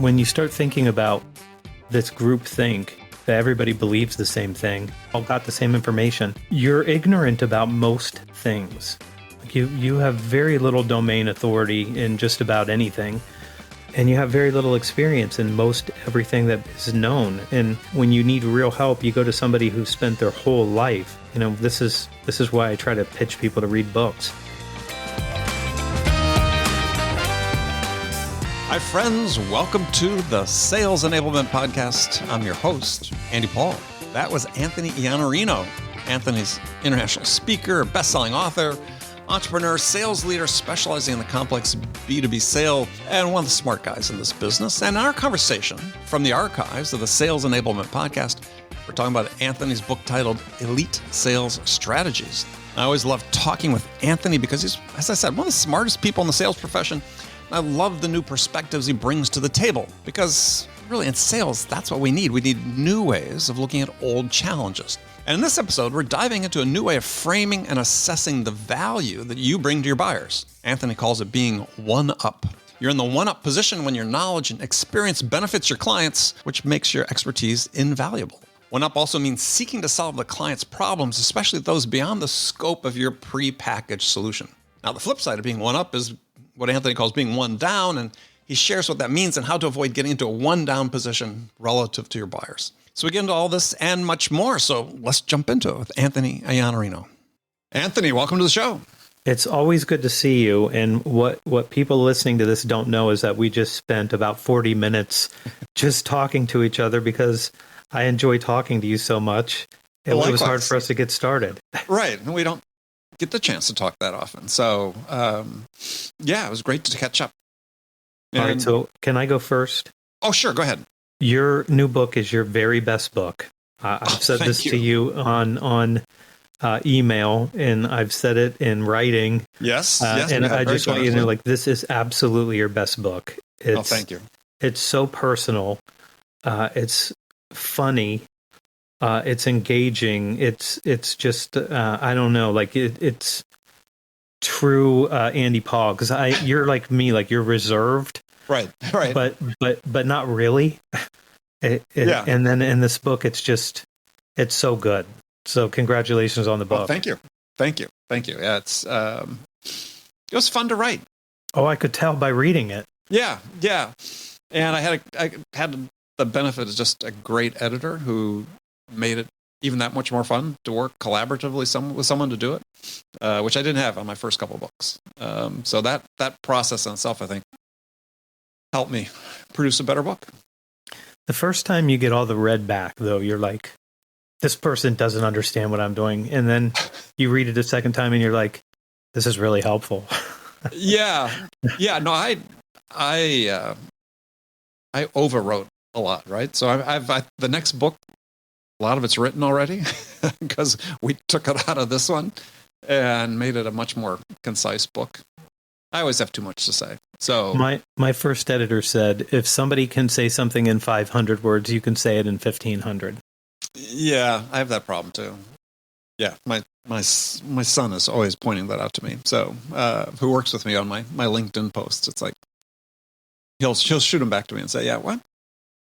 when you start thinking about this group think that everybody believes the same thing, all got the same information, you're ignorant about most things. You have very little domain authority in just about anything, and you have very little experience in most everything that is known. And when you need real help, you go to somebody who spent their whole life. This is why I try to pitch people to read books. Hi, friends. Welcome to the Sales Enablement Podcast. I'm your host, Andy Paul. That was Anthony Iannarino. Anthony's international speaker, best-selling author, entrepreneur, sales leader specializing in the complex B2B sale, and one of the smart guys in this business. And in our conversation from the archives of the Sales Enablement Podcast, we're talking about Anthony's book titled Elite Sales Strategies. I always love talking with Anthony because he's, as I said, one of the smartest people in the sales profession. I love the new perspectives he brings to the table because really in sales, that's what we need. We need new ways of looking at old challenges. And in this episode, we're diving into a new way of framing and assessing the value that you bring to your buyers. Anthony calls it being one-up. You're in the one-up position when your knowledge and experience benefits your clients, which makes your expertise invaluable. One-up also means seeking to solve the client's problems, especially those beyond the scope of your pre-packaged solution. Now, the flip side of being one-up is what Anthony calls being one down, and he shares what that means and how to avoid getting into a one down position relative to your buyers. So we get into all this and much more. So let's jump into it with Anthony Iannarino. Anthony, welcome to the show. It's always good to see you. And what people listening to this don't know is that we just spent about 40 minutes just talking to each other because I enjoy talking to you so much. It was hard for us to get started. Right. And we don't get the chance to talk that often. So, it was great to catch up. All right, so can I go first? Oh, sure. Go ahead. Your new book is your very best book. I've said this to you on email, and I've said it in writing. Yes. And I just want you to know, this is absolutely your best book. Thank you. It's so personal. It's funny. It's engaging. It's just, I don't know, it's true Andy Paul, because you're like me, you're reserved. Right. But not really. Yeah. And then in this book, it's so good. So congratulations on the book. Thank you. Yeah, it was fun to write. Oh, I could tell by reading it. Yeah. And I had the benefit of just a great editor who made it even that much more fun to work collaboratively with someone to do it, which I didn't have on my first couple of books. So that process in itself, I think, helped me produce a better book. The first time you get all the read back, though, you're like, this person doesn't understand what I'm doing. And then you read it a second time and you're like, this is really helpful. Yeah. No, I overwrote a lot, right? So I've the next book, a lot of it's written already because we took it out of this one and made it a much more concise book. I always have too much to say. So my first editor said, if somebody can say something in 500 words, you can say it in 1,500. Yeah, I have that problem too. Yeah, my son is always pointing that out to me. So who works with me on my LinkedIn posts? It's like he'll shoot them back to me and say, "Yeah, what?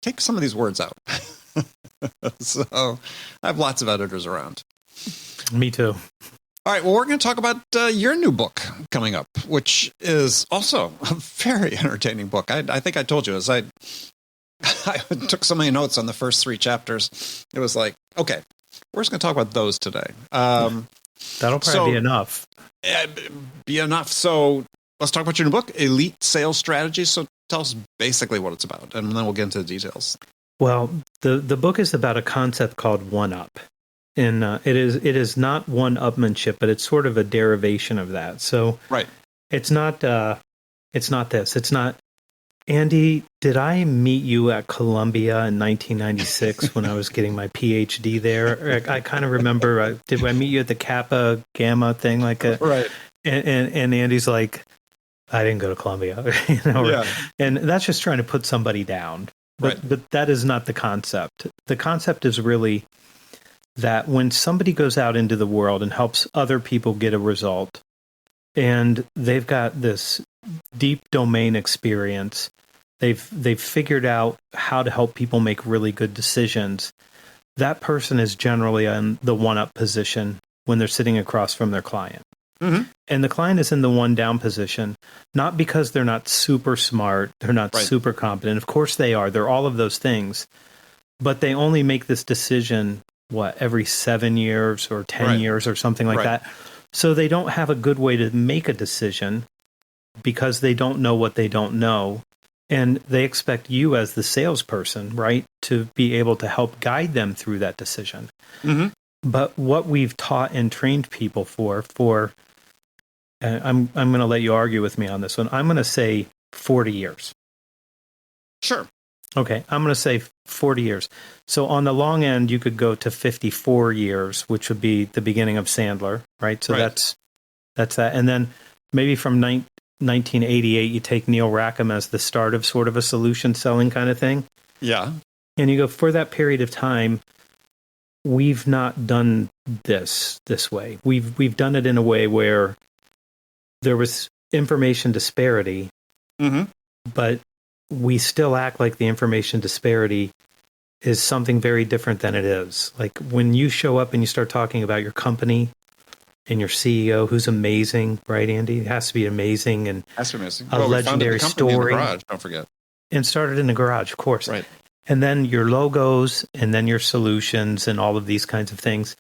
Take some of these words out." So I have lots of editors around. Me too. All right. Well, we're going to talk about your new book coming up, which is also a very entertaining book. I think I told you as I took so many notes on the first 3 chapters. It was like, okay, we're just going to talk about those today. That'll probably be enough. Be enough. So let's talk about your new book, Elite Sales Strategies. So tell us basically what it's about, and then we'll get into the details. Well, the book is about a concept called one-up. And it is not one-upmanship, but it's sort of a derivation of that. So right. It's not this. It's not, Andy, did I meet you at Columbia in 1996 when I was getting my PhD there? I kind of remember, did I meet you at the Kappa Gamma thing? Right. And Andy's like, I didn't go to Columbia. Yeah. And that's just trying to put somebody down. But that is not the concept. The concept is really that when somebody goes out into the world and helps other people get a result, and they've got this deep domain experience, they've figured out how to help people make really good decisions, that person is generally in the one-up position when they're sitting across from their client. Mm-hmm. And the client is in the one-down position, not because they're not super smart, they're not super competent. Of course they are. They're all of those things. But they only make this decision, every 7 years or 10 years or something like that. So they don't have a good way to make a decision because they don't know what they don't know. And they expect you as the salesperson, right, to be able to help guide them through that decision. Mm-hmm. But what we've taught and trained people for I'm going to let you argue with me on this one. I'm going to say 40 years. Sure. Okay, I'm going to say 40 years. So on the long end, you could go to 54 years, which would be the beginning of Sandler, right? So that's that. And then maybe from 1988, you take Neil Rackham as the start of sort of a solution selling kind of thing. Yeah. And you go, for that period of time, we've not done this way. We've done it in a way where there was information disparity, but we still act like the information disparity is something very different than it is. Like when you show up and you start talking about your company and your CEO, who's amazing, right, Andy? It has to be amazing and that's amazing. A legendary story. In the garage, don't forget. And started in the garage, of course. Right. And then your logos and then your solutions and all of these kinds of things.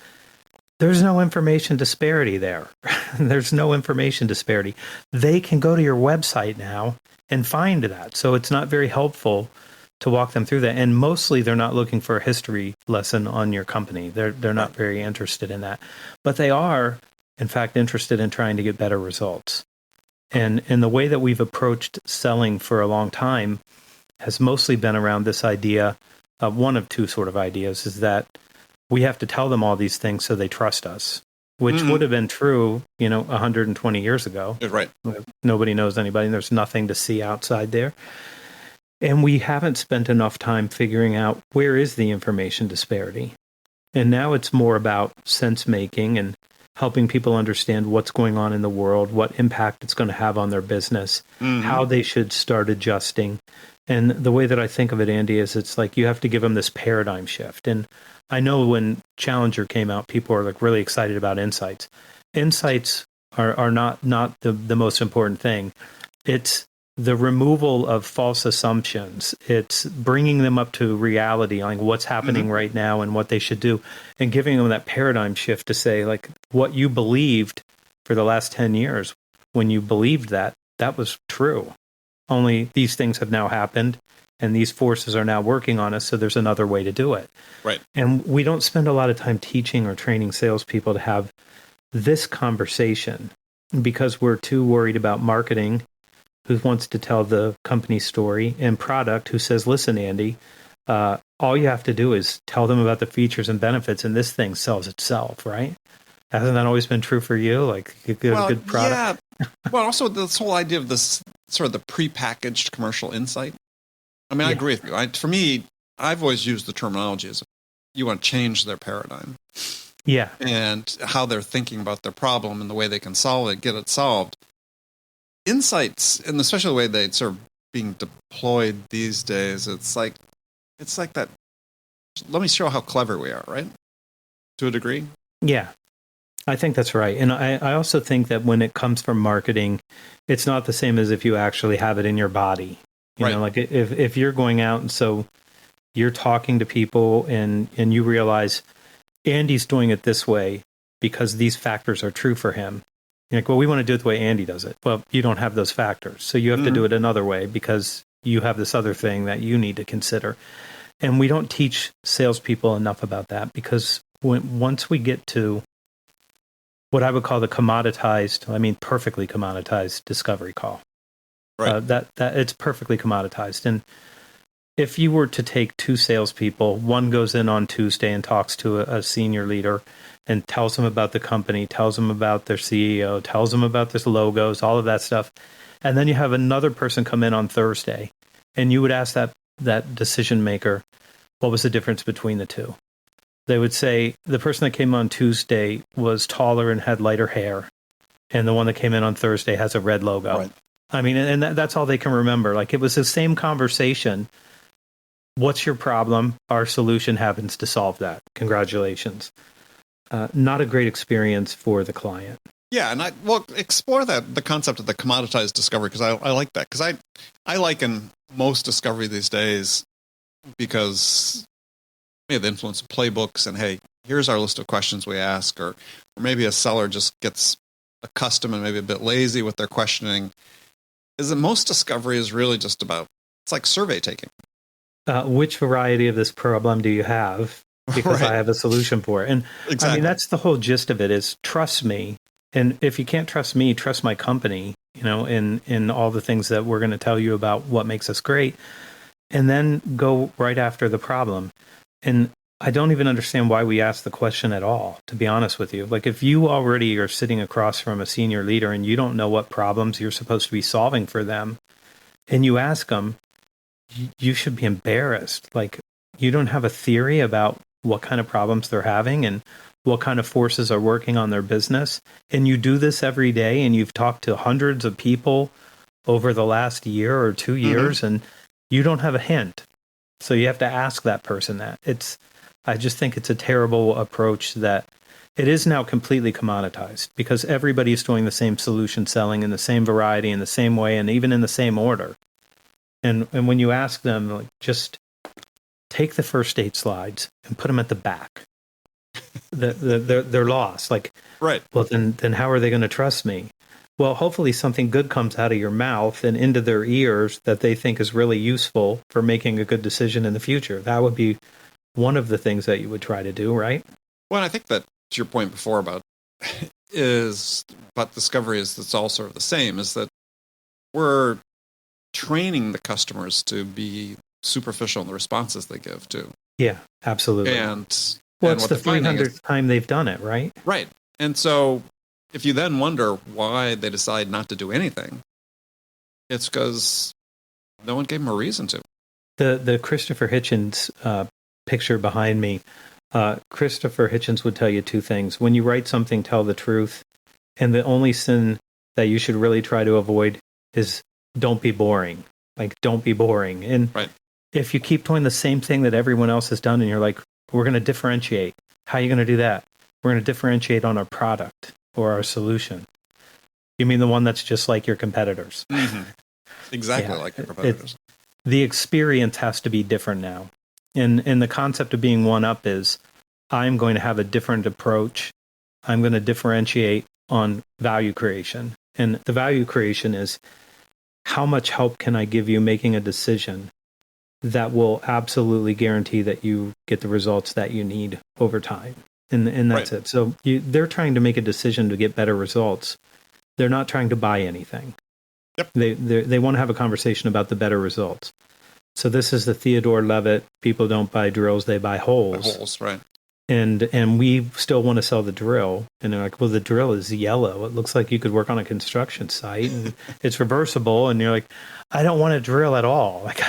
There's no information disparity there. There's no information disparity. They can go to your website now and find that. So it's not very helpful to walk them through that. And mostly they're not looking for a history lesson on your company. They're not very interested in that. But they are, in fact, interested in trying to get better results. And the way that we've approached selling for a long time has mostly been around this idea of one of two sort of ideas, is that we have to tell them all these things so they trust us, which would have been true, 120 years ago. Right. Nobody knows anybody. And there's nothing to see outside there. And we haven't spent enough time figuring out where is the information disparity. And now it's more about sense making and helping people understand what's going on in the world, what impact it's going to have on their business, how they should start adjusting. And the way that I think of it, Andy, is it's like you have to give them this paradigm shift. And I know when Challenger came out, people are like really excited about insights. Insights are not the most important thing. It's the removal of false assumptions. It's bringing them up to reality, like what's happening right now and what they should do, and giving them that paradigm shift to say, like, what you believed for the last 10 years, when you believed that was true. Only these things have now happened, and these forces are now working on us, so there's another way to do it. Right. And we don't spend a lot of time teaching or training salespeople to have this conversation because we're too worried about marketing, who wants to tell the company story, and product, who says, listen, Andy, all you have to do is tell them about the features and benefits, and this thing sells itself, right? Hasn't that always been true for you? Like, you get a good product? Yeah. Well, also this whole idea of this sort of the prepackaged commercial insight. I mean, I agree with you. For me, I've always used the terminology as you want to change their paradigm. Yeah. And how they're thinking about their problem and the way they can solve it, get it solved. Insights, and especially the way they sort of being deployed these days, it's like that. Let me show how clever we are, right? To a degree. Yeah, I think that's right. And I also think that when it comes from marketing, it's not the same as if you actually have it in your body. You know, like if you're going out and so you're talking to people and you realize Andy's doing it this way because these factors are true for him. You're like, well, we want to do it the way Andy does it. Well, you don't have those factors. So you have to do it another way because you have this other thing that you need to consider. And we don't teach salespeople enough about that because once we get to what I would call the perfectly commoditized discovery call, that it's perfectly commoditized. And if you were to take two salespeople, one goes in on Tuesday and talks to a senior leader and tells them about the company, tells them about their CEO, tells them about their logos, all of that stuff. And then you have another person come in on Thursday, and you would ask that decision maker, what was the difference between the two? They would say the person that came on Tuesday was taller and had lighter hair, and the one that came in on Thursday has a red logo. Right. I mean, and that's all they can remember. Like, it was the same conversation. What's your problem? Our solution happens to solve that. Congratulations. Not a great experience for the client. Yeah, and explore the concept of the commoditized discovery, because I like that, because I liken most discovery these days, because the influence of playbooks, and hey, here's our list of questions we ask, or maybe a seller just gets accustomed and maybe a bit lazy with their questioning. Is that most discovery is really just about, it's like survey taking. Which variety of this problem do you have? Because Right. I have a solution for it. And Exactly. I mean, that's the whole gist of it, is trust me. And if you can't trust me, trust my company, in all the things that we're going to tell you about what makes us great, and then go right after the problem. And I don't even understand why we ask the question at all, to be honest with you. Like, if you already are sitting across from a senior leader and you don't know what problems you're supposed to be solving for them, and you ask them, you should be embarrassed. Like, you don't have a theory about what kind of problems they're having and what kind of forces are working on their business. And you do this every day, and you've talked to hundreds of people over the last year or 2 years, and you don't have a hint. So you have to ask that person that. I just think it's a terrible approach that it is now completely commoditized, because everybody is doing the same solution selling in the same variety, in the same way, and even in the same order. And when you ask them, like, just take the first 8 slides and put them at the back. They're lost. Like, Right. Well, then how are they going to trust me? Well, hopefully something good comes out of your mouth and into their ears that they think is really useful for making a good decision in the future. That would be one of the things that you would try to do, right? Well, and I think that, to your point before about discovery, is that's all sort of the same, is that we're training the customers to be superficial in the responses they give too. Yeah, absolutely. And it's the 300th time they've done it, right? Right. And so if you then wonder why they decide not to do anything, it's because no one gave them a reason to. The Christopher Hitchens picture behind me, Christopher Hitchens would tell you 2 things. When you write something, tell the truth. And the only sin that you should really try to avoid is don't be boring. Like, don't be boring. And right. If you keep doing the same thing that everyone else has done, and you're like, we're going to differentiate. How are you going to do that? We're going to differentiate on our product or our solution. You mean the one that's just like your competitors? Mm-hmm. Exactly like your competitors. The experience has to be different now. And the concept of being one up is, I'm going to have a different approach. I'm going to differentiate on value creation. And the value creation is, how much help can I give you making a decision that will absolutely guarantee that you get the results that you need over time. And that's right. It. So they're trying to make a decision to get better results. They're not trying to buy anything. Yep. They want to have a conversation about the better results. So this is the Theodore Levitt, people don't buy drills, they buy holes. The holes, right. And we still want to sell the drill. And they're like, well, the drill is yellow. It looks like you could work on a construction site, and it's reversible. And you're like, I don't want a drill at all. Like,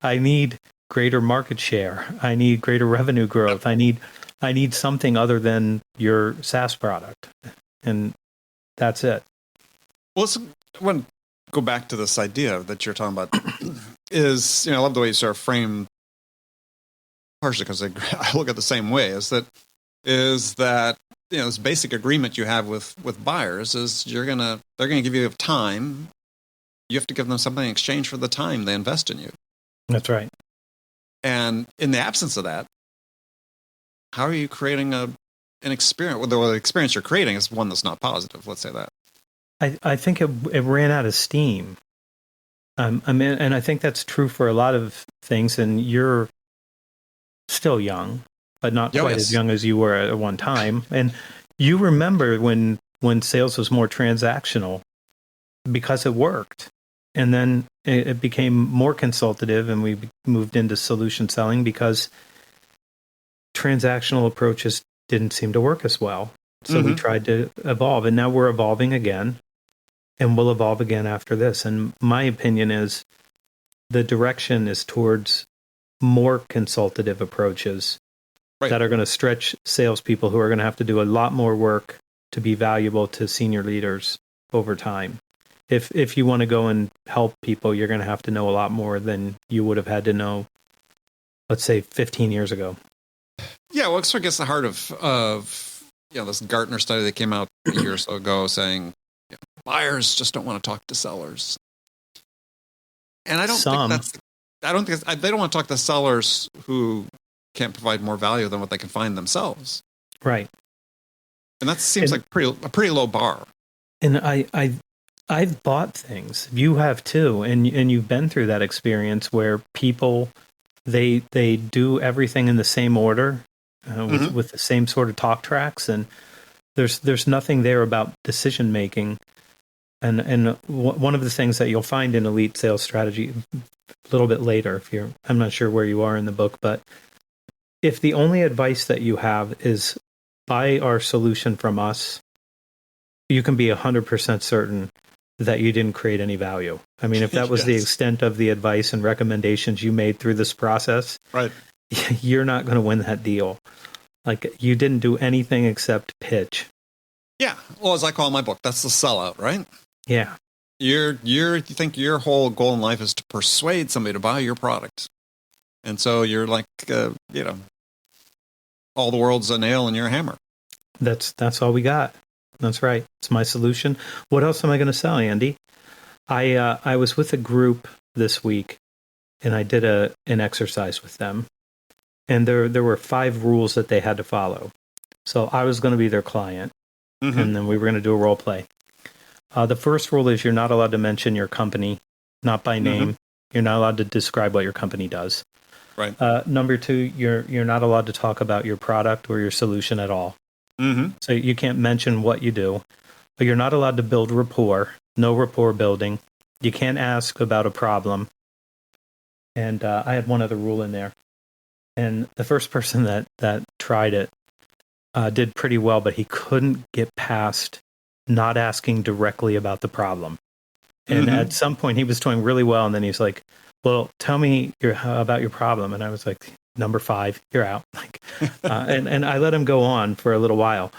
I need greater market share. I need greater revenue growth. I need something other than your SaaS product. And that's it. Well, I want to go back to this idea that you're talking about is, I love the way you sort of frame, partially because I look at it the same way, is that this basic agreement you have with buyers is they're going to give you time. You have to give them something in exchange for the time they invest in you. That's right. And in the absence of that, how are you creating an experience? Well, the experience you're creating is one that's not positive. Let's say that. I think it ran out of steam. And I think that's true for a lot of things. And you're still young, but not quite as young as you were at one time. And you remember when sales was more transactional because it worked. And then it became more consultative, and we moved into solution selling because transactional approaches didn't seem to work as well. So we tried to evolve, and now we're evolving again, and we'll evolve again after this. And my opinion is the direction is towards more consultative approaches that are going to stretch salespeople who are going to have to do a lot more work to be valuable to senior leaders over time. if you want to go and help people, you're going to have to know a lot more than you would have had to know, let's say, 15 years ago. Yeah, well, it sort of gets the heart of this Gartner study that came out a year or so ago saying buyers just don't want to talk to sellers. And I don't think they don't want to talk to sellers who can't provide more value than what they can find themselves. Right. And that seems like a pretty low bar. And I've bought things. You have too, and you've been through that experience where people they do everything in the same order with the same sort of talk tracks, and there's nothing there about decision making. And one of the things that you'll find in Elite Sales Strategy a little bit later, I'm not sure where you are in the book, but if the only advice that you have is buy our solution from us, you can be 100% certain that you didn't create any value. I mean, if that was the extent of the advice and recommendations you made through this process, right, you're not going to win that deal. Like, you didn't do anything except pitch. Yeah. Well, as I call my book, that's the sellout, right? Yeah. You think your whole goal in life is to persuade somebody to buy your product. And so you're like, all the world's a nail and you're a hammer. That's all we got. That's right. It's my solution. What else am I going to sell, Andy? I was with a group this week, and I did an exercise with them. And there were 5 rules that they had to follow. So I was going to be their client, and then we were going to do a role play. The first rule is you're not allowed to mention your company, not by name. You're not allowed to describe what your company does. Right. Number 2, you're not allowed to talk about your product or your solution at all. So you can't mention what you do, but you're not allowed to build rapport. No rapport building. You can't ask about a problem. And I had one other rule in there. And the first person that tried it did pretty well, but he couldn't get past not asking directly about the problem. And at some point he was doing really well, and then he's like, well, tell me about your problem. And I was like, number 5, you're out. And I let him go on for a little while.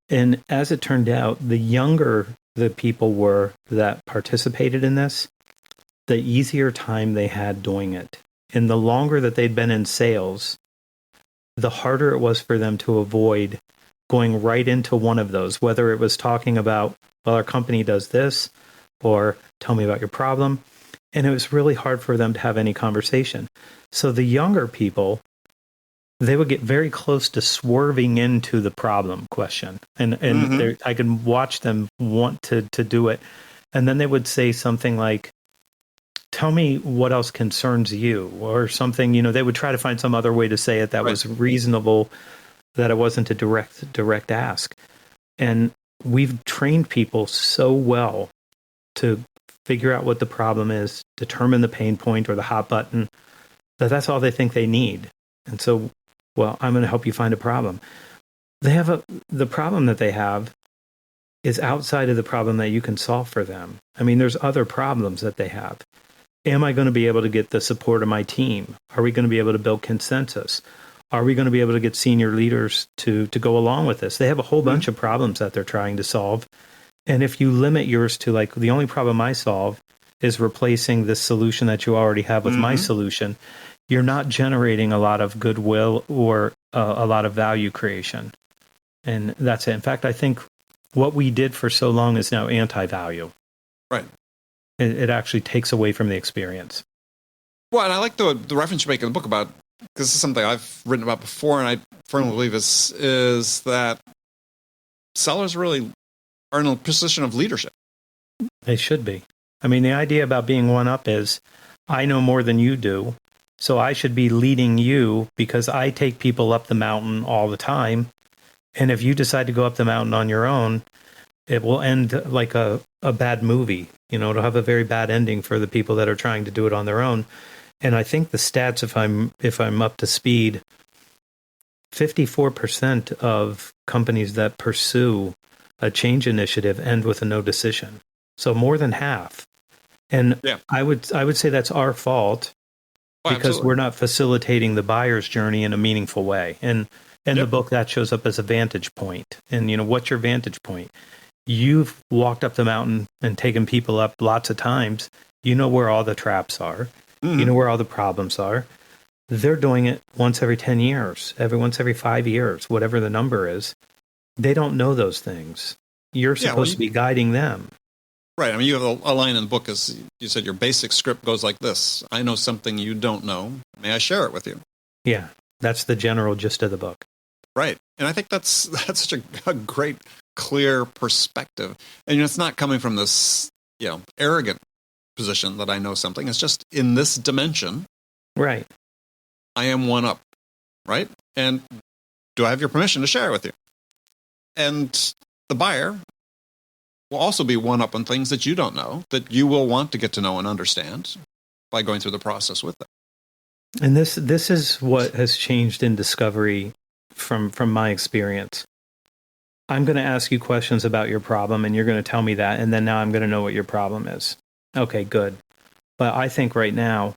And as it turned out, the younger the people were that participated in this, the easier time they had doing it. And the longer that they'd been in sales, the harder it was for them to avoid going right into one of those, whether it was talking about, well, our company does this, or tell me about your problem. And it was really hard for them to have any conversation. So the younger people, they would get very close to swerving into the problem question. And I could watch them want to do it. And then they would say something like, tell me what else concerns you, or something. They would try to find some other way to say it that was reasonable, that it wasn't a direct ask. And we've trained people so well to figure out what the problem is, determine the pain point or the hot button, that's all they think they need. And so, well, I'm going to help you find a problem. The problem that they have is outside of the problem that you can solve for them. I mean, there's other problems that they have. Am I going to be able to get the support of my team? Are we going to be able to build consensus? Are we going to be able to get senior leaders to go along with this? They have a whole bunch of problems that they're trying to solve. And if you limit yours to, like, the only problem I solve is replacing this solution that you already have with my solution, you're not generating a lot of goodwill or a lot of value creation. And that's it. In fact, I think what we did for so long is now anti-value. Right. It actually takes away from the experience. Well, and I like the reference you make in the book about, because this is something I've written about before, and I firmly believe is that sellers really are in a position of leadership. They should be. I mean, the idea about being one up is, I know more than you do, so I should be leading you because I take people up the mountain all the time. And if you decide to go up the mountain on your own, it will end like a bad movie. It'll have a very bad ending for the people that are trying to do it on their own. And I think the stats, if I'm up to speed, 54% of companies that pursue a change initiative end with a no decision. So more than half. And I would say that's our fault because we're not facilitating the buyer's journey in a meaningful way. And in the book, that shows up as a vantage point. And, what's your vantage point? You've walked up the mountain and taken people up lots of times. You know where all the traps are. You know where all the problems are. They're doing it once every 10 years, once every 5 years, whatever the number is. They don't know those things. You're supposed to be guiding them. Right. I mean, you have a line in the book, as you said, your basic script goes like this. I know something you don't know. May I share it with you? Yeah, that's the general gist of the book. Right. And I think that's such a great, clear perspective. And it's not coming from this, arrogant position that I know something. It's just in this dimension. Right. I am one up. Right. And do I have your permission to share it with you? And the buyer will also be one up on things that you don't know, that you will want to get to know and understand by going through the process with them. And this is what has changed in discovery from my experience. I'm going to ask you questions about your problem, and you're going to tell me that, and then now I'm going to know what your problem is. Okay, good. But I think right now,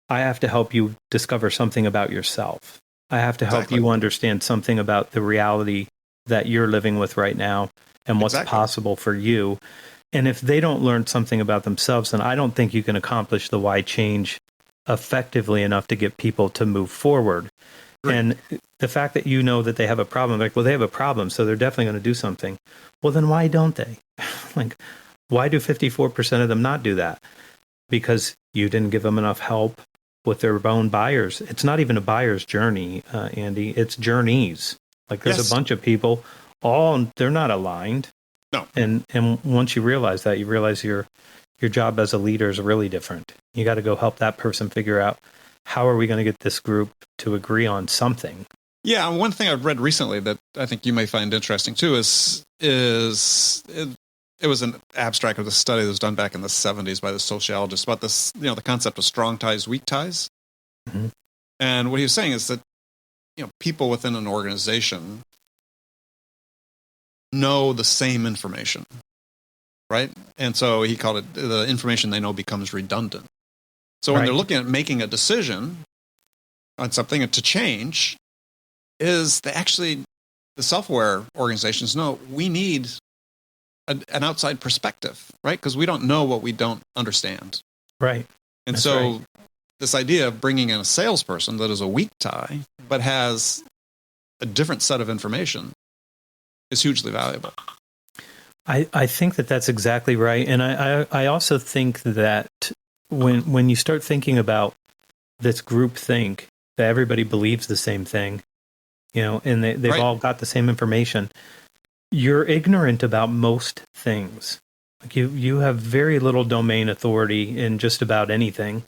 I have to help you discover something about yourself. I have to help you understand something about the reality that you're living with right now and what's possible for you. And if they don't learn something about themselves, then I don't think you can accomplish the why change effectively enough to get people to move forward. Right. And the fact that you know that they have a problem, like, well, they have a problem, so they're definitely going to do something. Well, then why don't they? Like, why do 54% of them not do that? Because you didn't give them enough help with their own buyers. It's not even a buyer's journey, Andy. It's journeys. Like, there's a bunch of people, they're not aligned. No. And once you realize that, you realize your job as a leader is really different. You got to go help that person figure out, how are we going to get this group to agree on something? Yeah, one thing I've read recently that I think you may find interesting too is it was an abstract of the study that was done back in the 70s by the sociologist about this, the concept of strong ties, weak ties. Mm-hmm. And what he was saying is that, people within an organization know the same information, right? And so he called it, the information they know becomes redundant. So when they're looking at making a decision on something to change, the self-aware organizations know we need an outside perspective, right? Because we don't know what we don't understand. Right. And this idea of bringing in a salesperson that is a weak tie, but has a different set of information is hugely valuable. I think that's exactly right. And I also think that when you start thinking about this group think, that everybody believes the same thing, and they've all got the same information, you're ignorant about most things. Like you have very little domain authority in just about anything,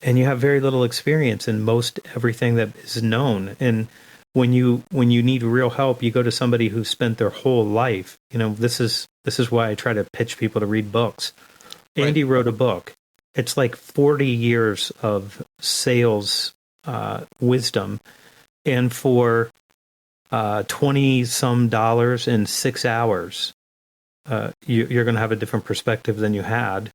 and you have very little experience in most everything that is known. And when you need real help, you go to somebody who spent their whole life. This is why I try to pitch people to read books. Andy wrote a book. It's like 40 years of sales wisdom, and for $20-some in 6 hours, you're going to have a different perspective than you had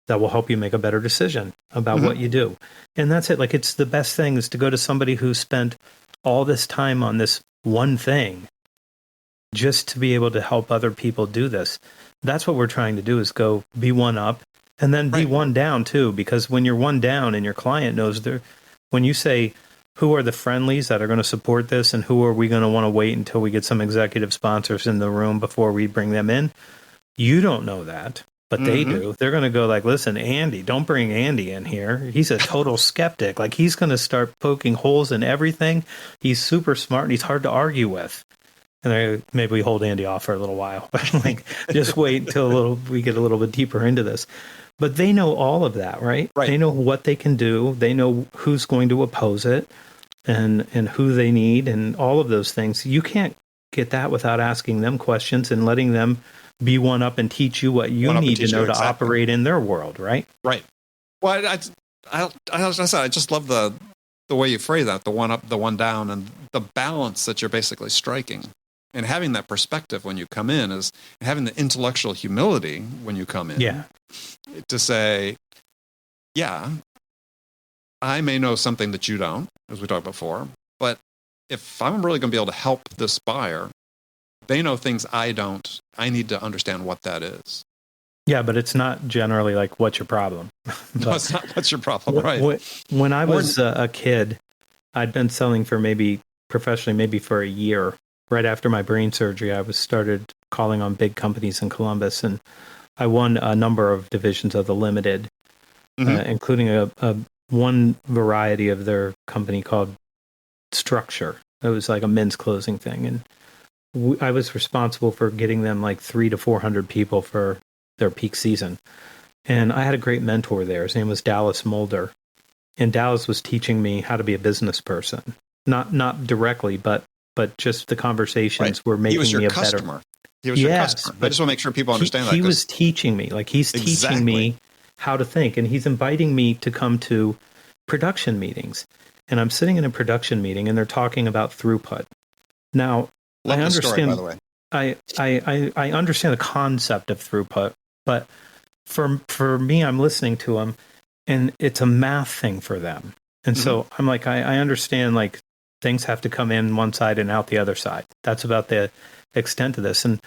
that will help you make a better decision about what you do. And that's it. Like, it's the best thing is to go to somebody who spent all this time on this one thing just to be able to help other people do this. That's what we're trying to do, is go be one up and then be one down too. Because when you're one down and your client knows when you say, who are the friendlies that are going to support this, and who are we going to want to wait until we get some executive sponsors in the room before we bring them in? You don't know that, but they do. They're going to go like, listen, Andy, don't bring Andy in here. He's a total skeptic. Like, he's going to start poking holes in everything. He's super smart and he's hard to argue with. And maybe we hold Andy off for a little while. Like, just wait until we get a little bit deeper into this. But they know all of that, right? They know what they can do. They know who's going to oppose it and who they need and all of those things. You can't get that without asking them questions and letting them be one up and teach you what you need to know to operate in their world, right? Right. Well, I just love the way you phrase that, the one up, the one down, and the balance that you're basically striking. And having that perspective when you come in is having the intellectual humility when you come in. Yeah. To say, yeah, I may know something that you don't, as we talked before, but if I'm really going to be able to help this buyer, they know things I don't. I need to understand what that is. Yeah, but it's not generally like, what's your problem? No, it's not what's your problem, right? When I was a kid, I'd been selling for professionally, maybe for a year. Right after my brain surgery, I was started calling on big companies in Columbus, and I won a number of divisions of the limited, including a one variety of their company called Structure. It was like a men's clothing thing, and I was responsible for getting them like 300 to 400 people for their peak season. And I had a great mentor there. His name was Dallas Mulder, and Dallas was teaching me how to be a business person. Not directly, but just the conversations were making me a customer. better. He was your customer. I just want to make sure people understand that. He was teaching me, like he's teaching me how to think, and he's inviting me to come to production meetings. And I'm sitting in a production meeting, and they're talking about throughput. Now, I understand. Story, by the way. I understand the concept of throughput, but for me, I'm listening to them, and it's a math thing for them. And so I'm like, I understand, like, things have to come in one side and out the other side. That's about the extent of this. And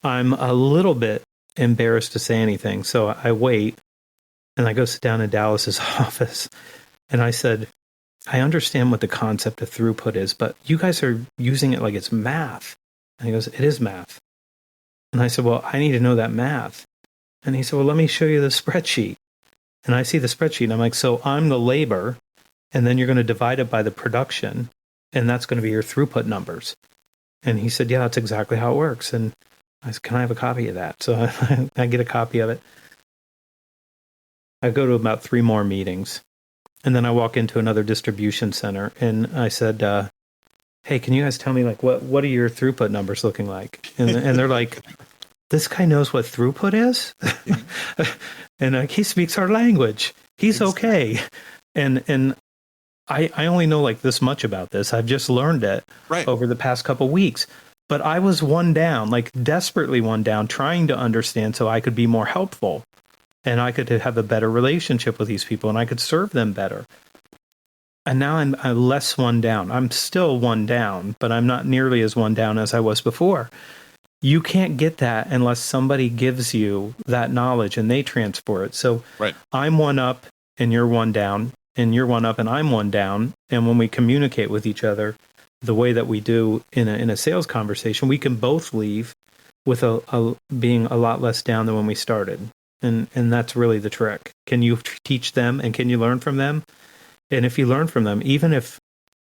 I'm a little bit embarrassed to say anything. So I wait, and I go sit down in Dallas's office, and I said, I understand what the concept of throughput is, but you guys are using it like it's math. And he goes, it is math. And I said, well, I need to know that math. And he said, well, let me show you the spreadsheet. And I see the spreadsheet, and I'm like, so I'm the labor, and then you're going to divide it by the production, and that's going to be your throughput numbers. And he said, yeah, that's exactly how it works. And I said, can I have a copy of that? So I get a copy of it. I go to about 3 more meetings, and then I walk into another distribution center, and I said, hey, can you guys tell me, like, what are your throughput numbers looking like? And they're like, this guy knows what throughput is? And he speaks our language. He's okay. And I only know like this much about this. I've just learned it over the past couple weeks. But I was one down, like desperately one down, trying to understand so I could be more helpful. And I could have a better relationship with these people, and I could serve them better. And now I'm less one down. I'm still one down, but I'm not nearly as one down as I was before. You can't get that unless somebody gives you that knowledge and they transfer it. So I'm one up and you're one down, and you're one up and I'm one down. And when we communicate with each other the way that we do in a sales conversation, we can both leave with being a lot less down than when we started. And that's really the trick. Can you teach them, and can you learn from them? And if you learn from them, even if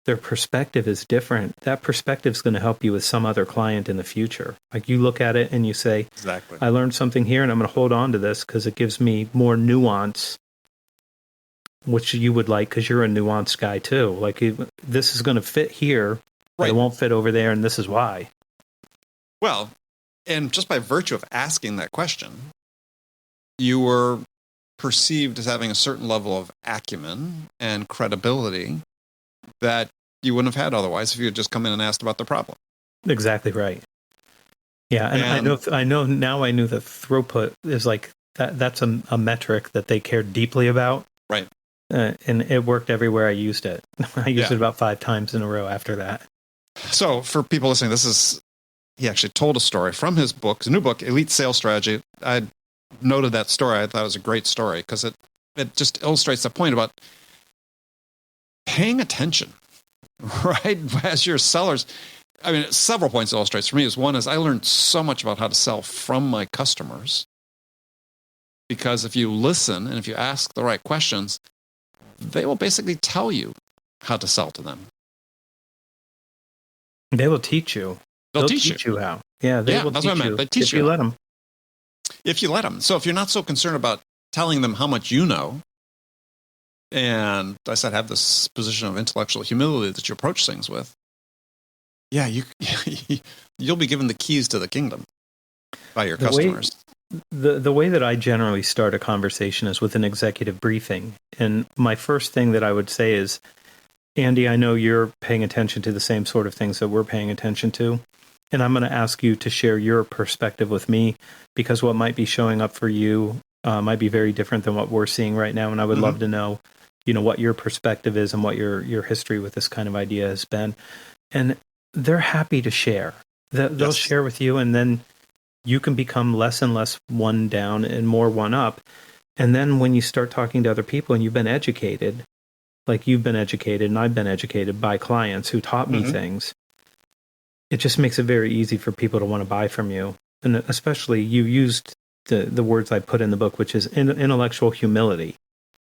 their perspective is different, that perspective is going to help you with some other client in the future. Like you look at it and you say, exactly, I learned something here and I'm going to hold on to this because it gives me more nuance, which you would like because you're a nuanced guy too. Like this is going to fit here, but it won't fit over there, and this is why. Well, and just by virtue of asking that question, you were perceived as having a certain level of acumen and credibility that you wouldn't have had otherwise if you had just come in and asked about the problem. Exactly right. Yeah, and I know now. I knew that throughput is like that. That's a metric that they cared deeply about. Right. And it worked everywhere I used it. I used it about 5 times in a row after that. So for people listening, he actually told a story from his book, his new book, Elite Sales Strategy. I noted that story. I thought it was a great story because it just illustrates the point about paying attention, right? As your sellers, I mean, several points it illustrates for me. One is I learned so much about how to sell from my customers because if you listen and if you ask the right questions, they will basically tell you how to sell to them. They will teach you. They'll teach you how. Yeah, they will that's teach what I meant. you They teach if you. you let them. If you let them. So if you're not so concerned about telling them how much you know, and I said have this position of intellectual humility that you approach things with, you'll be given the keys to the kingdom by your customers. The way that I generally start a conversation is with an executive briefing. And my first thing that I would say is, Andy, I know you're paying attention to the same sort of things that we're paying attention to. And I'm going to ask you to share your perspective with me because what might be showing up for you might be very different than what we're seeing right now. And I would love to know, what your perspective is and what your history with this kind of idea has been. And they're happy to share. They'll share with you, and then you can become less and less one down and more one up. And then when you start talking to other people and you've been educated, like you've been educated and I've been educated by clients who taught me things, it just makes it very easy for people to want to buy from you. And especially you used the words I put in the book, which is intellectual humility.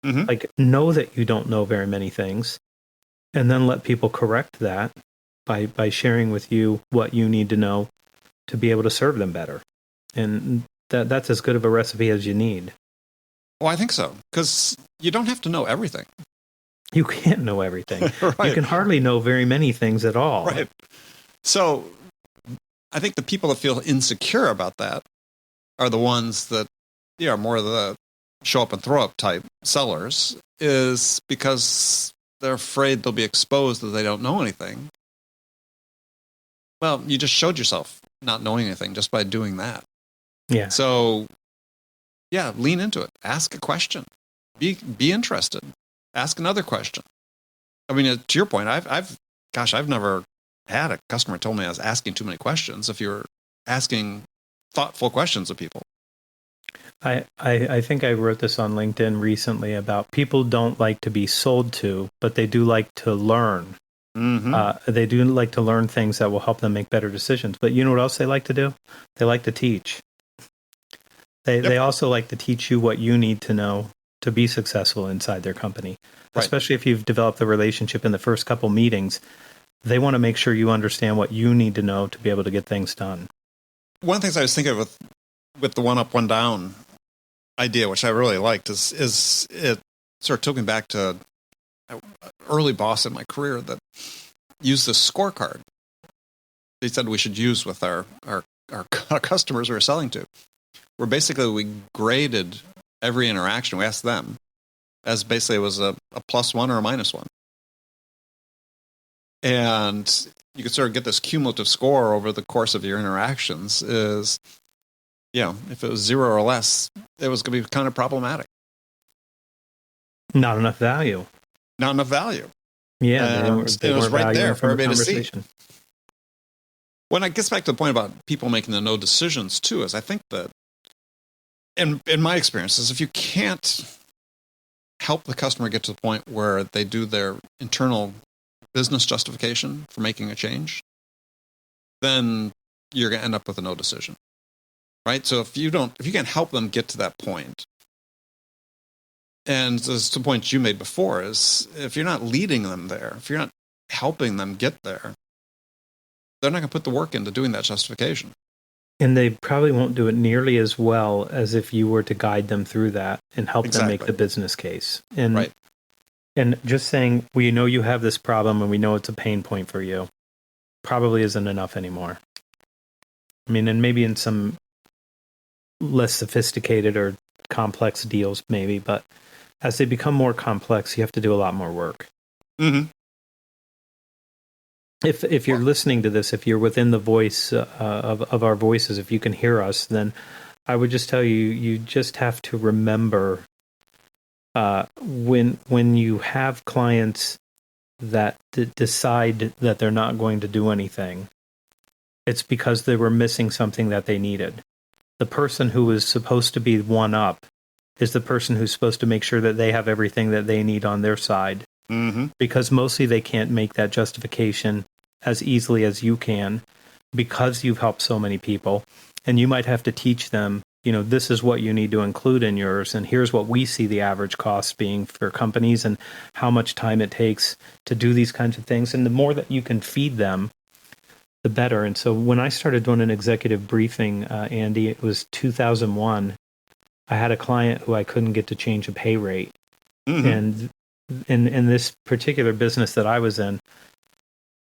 Like, know that you don't know very many things, and then let people correct that by sharing with you what you need to know to be able to serve them better. And that's as good of a recipe as you need. Well, I think so, because you don't have to know everything. You can't know everything. Right. You can hardly know very many things at all. Right. So I think the people that feel insecure about that are the ones that are more of the show up and throw up type sellers, is because they're afraid they'll be exposed that they don't know anything. Well, you just showed yourself not knowing anything just by doing that. Yeah. So, yeah, lean into it. Ask a question. Be interested. Ask another question. I mean, to your point, I've never had a customer told me I was asking too many questions. If you're asking thoughtful questions of people. I think I wrote this on LinkedIn recently about people don't like to be sold to, but they do like to learn. They do like to learn things that will help them make better decisions. But you know what else they like to do? They like to teach. They also like to teach you what you need to know to be successful inside their company. Right. Especially if you've developed the relationship in the first couple meetings, they want to make sure you understand what you need to know to be able to get things done. One of the things I was thinking of with the one up, one down idea, which I really liked, is it sort of took me back to an early boss in my career that used this scorecard. He said we should use with our customers we were selling to, where basically we graded every interaction. We asked them as basically it was a +1 or a -1. And you could sort of get this cumulative score over the course of your interactions is, if it was 0 or less, it was going to be kind of problematic. Not enough value. Not enough value. Yeah. It was right there for everybody to see. When it gets back to the point about people making the no decisions too, is I think that in my experiences, if you can't help the customer get to the point where they do their internal business justification for making a change, then you're going to end up with a no decision. Right? So if you can't help them get to that point, and this the point you made before, is if you're not leading them there, if you're not helping them get there, they're not going to put the work into doing that justification. And they probably won't do it nearly as well as if you were to guide them through that and help them make the business case. And, and just saying, we know you have this problem and we know it's a pain point for you, probably isn't enough anymore. I mean, and maybe in some less sophisticated or complex deals, maybe, but as they become more complex, you have to do a lot more work. If you're listening to this, if you're within the voice of our voices, if you can hear us, then I would just tell you, you just have to remember when you have clients that decide that they're not going to do anything, it's because they were missing something that they needed. The person who is supposed to be one up is the person who's supposed to make sure that they have everything that they need on their side. Because mostly they can't make that justification as easily as you can because you've helped so many people. And you might have to teach them, this is what you need to include in yours. And here's what we see the average cost being for companies and how much time it takes to do these kinds of things. And the more that you can feed them, the better. And so when I started doing an executive briefing, Andy, it was 2001. I had a client who I couldn't get to change a pay rate. And in this particular business that I was in,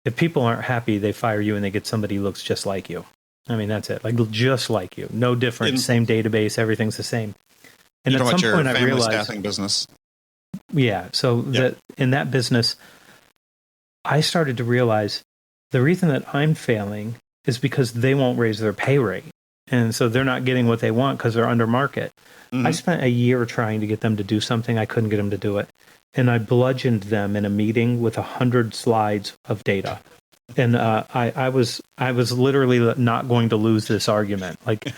if people aren't happy, they fire you and they get somebody who looks just like you. I mean, that's it. Like, just like you. No different. Same database. Everything's the same. And at some point I realized, staffing business. Yeah. So that in that business, I started to realize the reason that I'm failing is because they won't raise their pay rate. And so they're not getting what they want because they're under market. I spent a year trying to get them to do something. I couldn't get them to do it. And I bludgeoned them in a meeting with 100 slides of data. And I was literally not going to lose this argument. Like,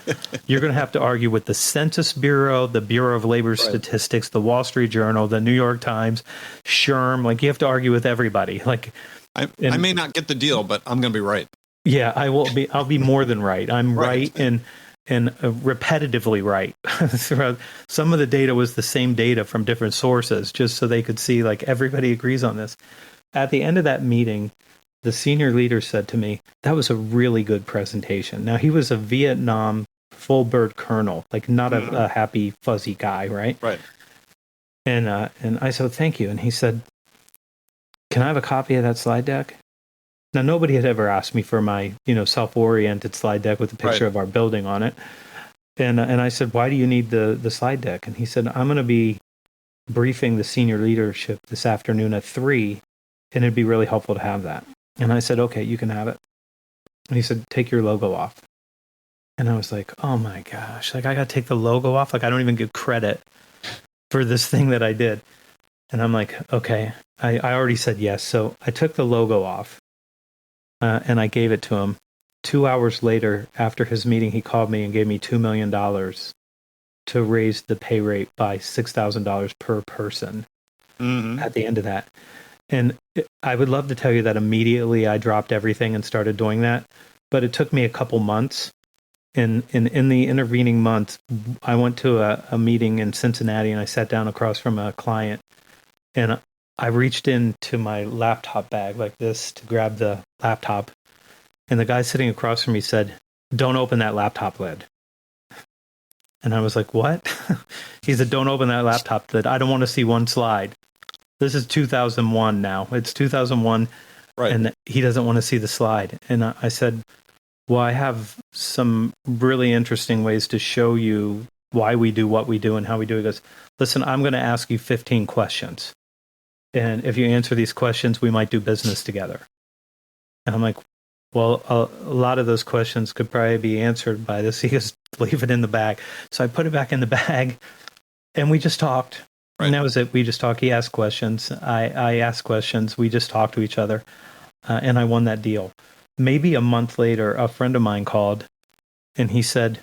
you're going to have to argue with the Census Bureau, the Bureau of Labor Statistics, the Wall Street Journal, the New York Times, SHRM. Like, you have to argue with everybody. Like, I may not get the deal, but I'm going to be right. Yeah, I'll be more than right. I'm right and repetitively right. Throughout, some of the data was the same data from different sources, just so they could see like everybody agrees on this. At the end of that meeting, the senior leader said to me, "That was a really good presentation." Now, he was a Vietnam full bird colonel, like not a happy fuzzy guy, right? Right. And I said, "Thank you." And he said, "Can I have a copy of that slide deck?" Now, nobody had ever asked me for my, self-oriented slide deck with a picture of our building on it. And I said, "Why do you need the slide deck?" And he said, "I'm going to be briefing the senior leadership this afternoon at 3, and it'd be really helpful to have that." And I said, "Okay, you can have it." And he said, "Take your logo off." And I was like, oh my gosh, like I got to take the logo off? Like I don't even get credit for this thing that I did. And I'm like, okay, I already said yes. So I took the logo off. And I gave it to him. 2 hours later, after his meeting, he called me and gave me $2 million to raise the pay rate by $6,000 per person at the end of that. And I would love to tell you that immediately I dropped everything and started doing that. But it took me a couple months. And in the intervening months, I went to a meeting in Cincinnati and I sat down across from a client. And I reached into my laptop bag like this to grab the laptop. And the guy sitting across from me said, "Don't open that laptop lid." And I was like, "What?" He said, "Don't open that laptop lid. I don't want to see one slide." This is 2001 now. It's 2001. Right. And he doesn't want to see the slide. And I said, "Well, I have some really interesting ways to show you why we do what we do and how we do it." He goes, "Listen, I'm going to ask you 15 questions. And if you answer these questions, we might do business together." And I'm like, well, a lot of those questions could probably be answered by this. He goes, "Leave it in the bag." So I put it back in the bag and we just talked. Right. And that was it. We just talked. He asked questions. I asked questions. We just talked to each other. And I won that deal. Maybe a month later, a friend of mine called and he said,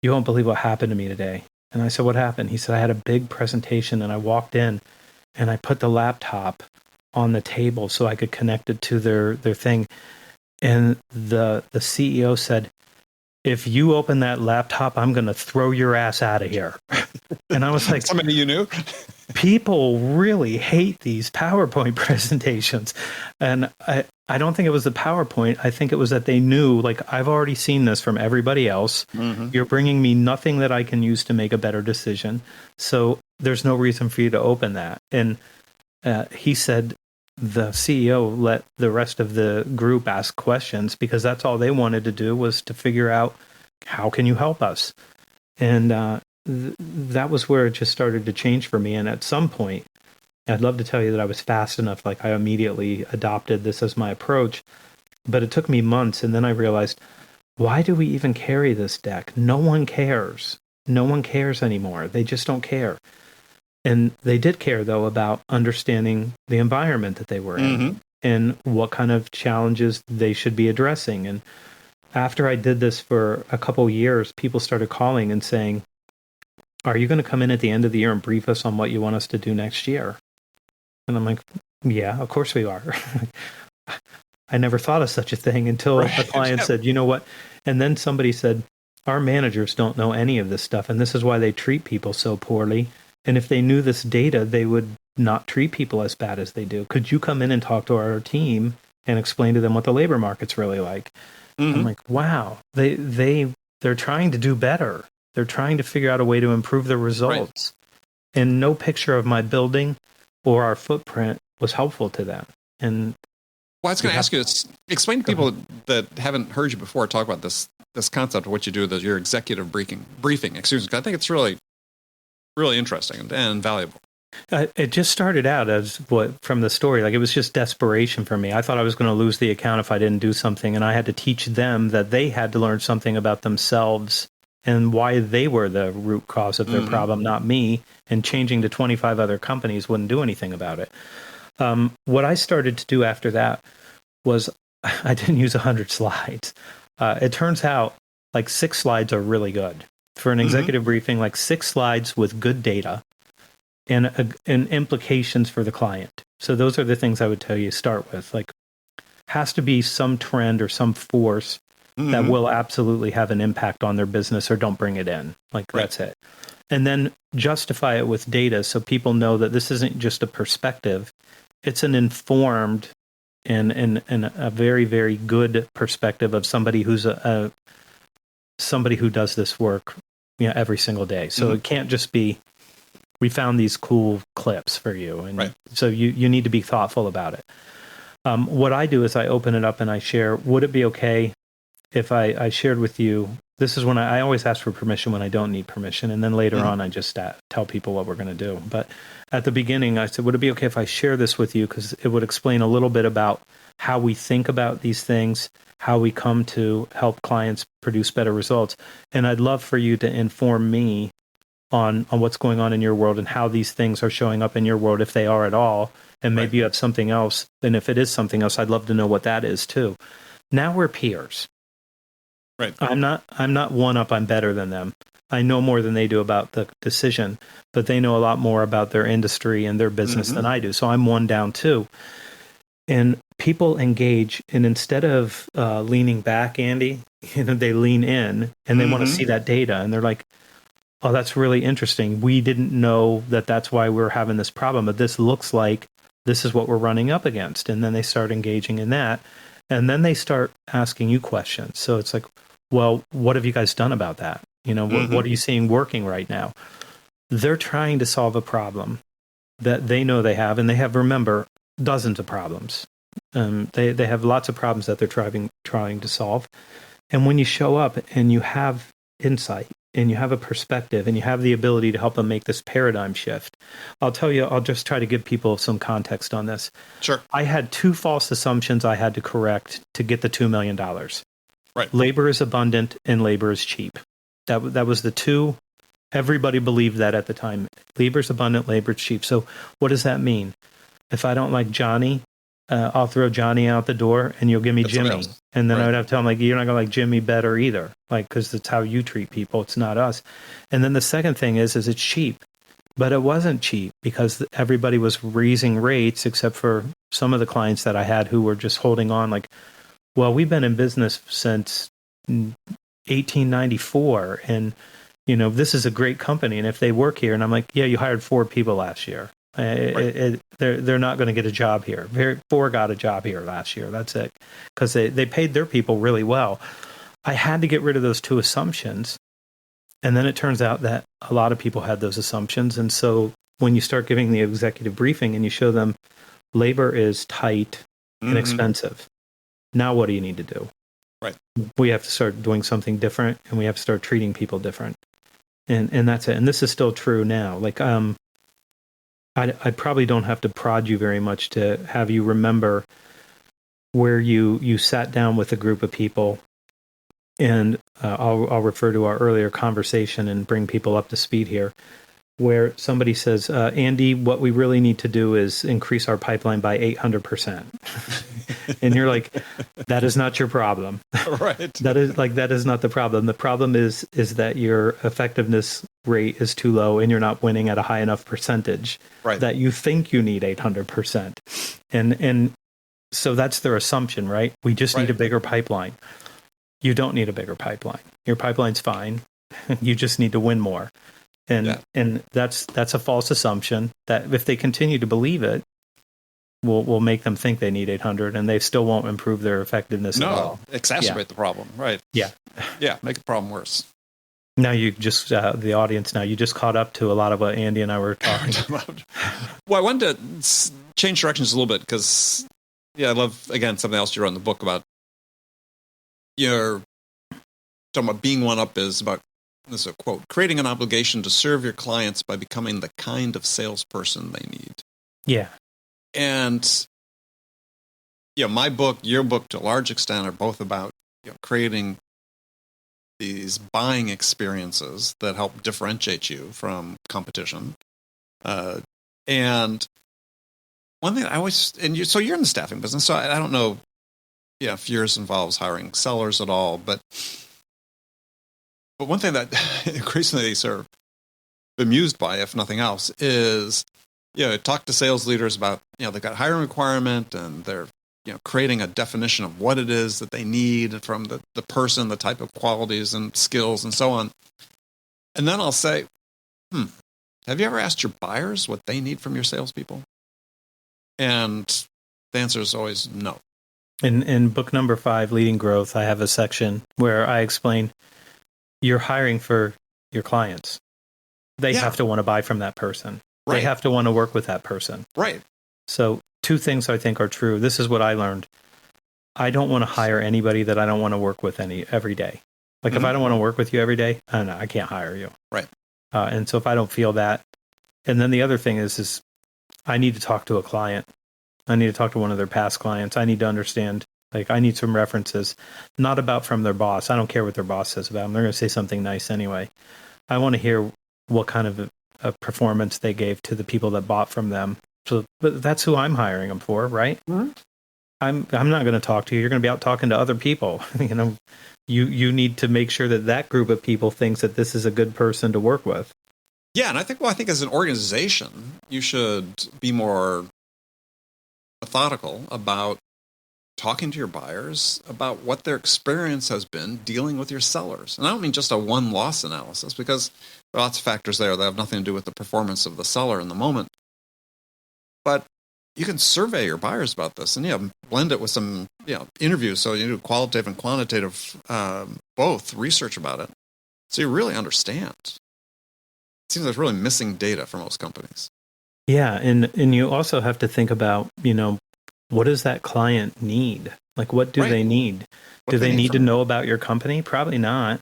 "You won't believe what happened to me today." And I said, "What happened?" He said, "I had a big presentation and I walked in and I put the laptop on the table so I could connect it to their thing. And the CEO said, 'If you open that laptop, I'm going to throw your ass out of here.'" And I was like, somebody you knew? People really hate these PowerPoint presentations. And I don't think it was the PowerPoint. I think it was that they knew, like, I've already seen this from everybody else. You're bringing me nothing that I can use to make a better decision. So there's no reason for you to open that. And he said the CEO let the rest of the group ask questions because that's all they wanted to do was to figure out, how can you help us? And that was where it just started to change for me. And at some point, I'd love to tell you that I was fast enough, like I immediately adopted this as my approach, but it took me months. And then I realized, why do we even carry this deck? No one cares. No one cares anymore. They just don't care. And they did care, though, about understanding the environment that they were in and what kind of challenges they should be addressing. And after I did this for a couple of years, people started calling and saying, "Are you going to come in at the end of the year and brief us on what you want us to do next year?" And I'm like, "Yeah, of course we are." I never thought of such a thing until a client said, "You know what?" And then somebody said, "Our managers don't know any of this stuff, and this is why they treat people so poorly. And if they knew this data, they would not treat people as bad as they do. Could you come in and talk to our team and explain to them what the labor market's really like?" I'm like, wow, they're trying to do better. They're trying to figure out a way to improve the results. Right. And no picture of my building or our footprint was helpful to them. And well, I was going to ask you, explain to people that haven't heard you before talk about this concept of what you do, your executive briefing. Excuse me, I think it's really, really interesting and valuable. It just started out as from the story, like it was just desperation for me. I thought I was going to lose the account if I didn't do something, and I had to teach them that they had to learn something about themselves and why they were the root cause of their problem, not me. And changing to 25 other companies wouldn't do anything about it. What I started to do after that was I didn't use 100 slides. It turns out like 6 slides are really good for an executive briefing. Like 6 slides with good data and implications for the client. So those are the things I would tell you start with. Like, has to be some trend or some force that will absolutely have an impact on their business, or don't bring it in. Like, that's it. And then justify it with data so people know that this isn't just a perspective. It's an informed and a very, very good perspective of somebody who's somebody who does this work, every single day. So it can't just be, we found these cool clips for you. And so you need to be thoughtful about it. What I do is I open it up and I share, would it be okay if I shared with you, this is when I always ask for permission when I don't need permission. And then later on, I just tell people what we're going to do. But at the beginning, I said, would it be okay if I share this with you? Because it would explain a little bit about how we think about these things, how we come to help clients produce better results. And I'd love for you to inform me on what's going on in your world and how these things are showing up in your world, if they are at all. And maybe you have something else. And if it is something else, I'd love to know what that is too. Now we're peers. Right. I'm not one up. I'm better than them. I know more than they do about the decision, but they know a lot more about their industry and their business than I do. So I'm one down too. And people engage, and instead of leaning back, Andy, they lean in and they want to see that data. And they're like, oh, that's really interesting. We didn't know that that's why we're having this problem, but this looks like this is what we're running up against. And then they start engaging in that. And then they start asking you questions. So it's like, well, what have you guys done about that? What are you seeing working right now? They're trying to solve a problem that they know they have, and they have, remember, dozens of problems. They have lots of problems that they're trying to solve. And when you show up and you have insight and you have a perspective and you have the ability to help them make this paradigm shift, I'll tell you, I'll just try to give people some context on this. Sure. I had 2 false assumptions I had to correct to get the $2 million. Right. Labor is abundant and labor is cheap. That was the 2. Everybody believed that at the time. Labor is abundant, labor is cheap. So what does that mean? If I don't like Johnny, I'll throw Johnny out the door and you'll give me Jimmy. And then I would have to tell him, like, you're not going to like Jimmy better either. Like, because it's how you treat people. It's not us. And then the second thing is it's cheap. But it wasn't cheap because everybody was raising rates except for some of the clients that I had who were just holding on like, well, we've been in business since 1894 and, this is a great company. And if they work here, and I'm like, yeah, you hired 4 people last year. They're not going to get a job here. 4 got a job here last year. That's it. Because they paid their people really well. I had to get rid of those 2 assumptions. And then it turns out that a lot of people had those assumptions. And so when you start giving the executive briefing and you show them labor is tight and expensive, now what do you need to do? Right. We have to start doing something different, and we have to start treating people different. And that's it. And this is still true now. Like, I probably don't have to prod you very much to have you remember where you sat down with a group of people. And I'll refer to our earlier conversation and bring people up to speed here, where somebody says, Andy, what we really need to do is increase our pipeline by 800%. And you're like, that is not your problem. Right. That is not the problem. The problem is that your effectiveness rate is too low and you're not winning at a high enough percentage that you think you need 800%. And so that's their assumption, right? We just need a bigger pipeline. You don't need a bigger pipeline. Your pipeline's fine. You just need to win more. And that's a false assumption that if they continue to believe it, will make them think they need 800, and they still won't improve their effectiveness at all. Exacerbate the problem. Right. Yeah. Yeah. Make the problem worse. Now you just, the audience now, you just caught up to a lot of what Andy and I were talking about. Well, I wanted to change directions a little bit because, I love, again, something else you wrote in the book about you're talking about being one up is about, this is a quote, creating an obligation to serve your clients by becoming the kind of salesperson they need. Yeah. And, my book, your book, to a large extent, are both about creating these buying experiences that help differentiate you from competition. And one thing I always, so you're in the staffing business, so I don't know if yours involves hiring sellers at all. But one thing that increasingly sort of bemused by, if nothing else, is, talk to sales leaders about, they've got a hiring requirement and they're, creating a definition of what it is that they need from the person, the type of qualities and skills and so on. And then I'll say, have you ever asked your buyers what they need from your salespeople? And the answer is always no. In book number 5, Leading Growth, I have a section where I explain you're hiring for your clients. They have to want to buy from that person. Right. They have to want to work with that person. Right. So 2 things I think are true. This is what I learned. I don't want to hire anybody that I don't want to work with every day. Like if I don't want to work with you every day, I can't hire you. Right. And so if I don't feel that, and then the other thing is I need to talk to a client. I need to talk to one of their past clients. I need to understand, I need some references, not about from their boss. I don't care what their boss says about them. They're going to say something nice anyway. I want to hear what kind of a performance they gave to the people that bought from them. So, but that's who I'm hiring them for, right? Mm-hmm. I'm not going to talk to you. You're going to be out talking to other people. You need to make sure that group of people thinks that this is a good person to work with. Yeah, and I think as an organization, you should be more methodical about talking to your buyers about what their experience has been dealing with your sellers. And I don't mean just a one-loss analysis, because there are lots of factors there that have nothing to do with the performance of the seller in the moment. But you can survey your buyers about this and blend it with some interviews. So you do qualitative and quantitative, both research about it. So you really understand. It seems like really missing data for most companies. Yeah. And you also have to think about, what does that client need? Like, what do they need? Do they need to know about your company? Probably not.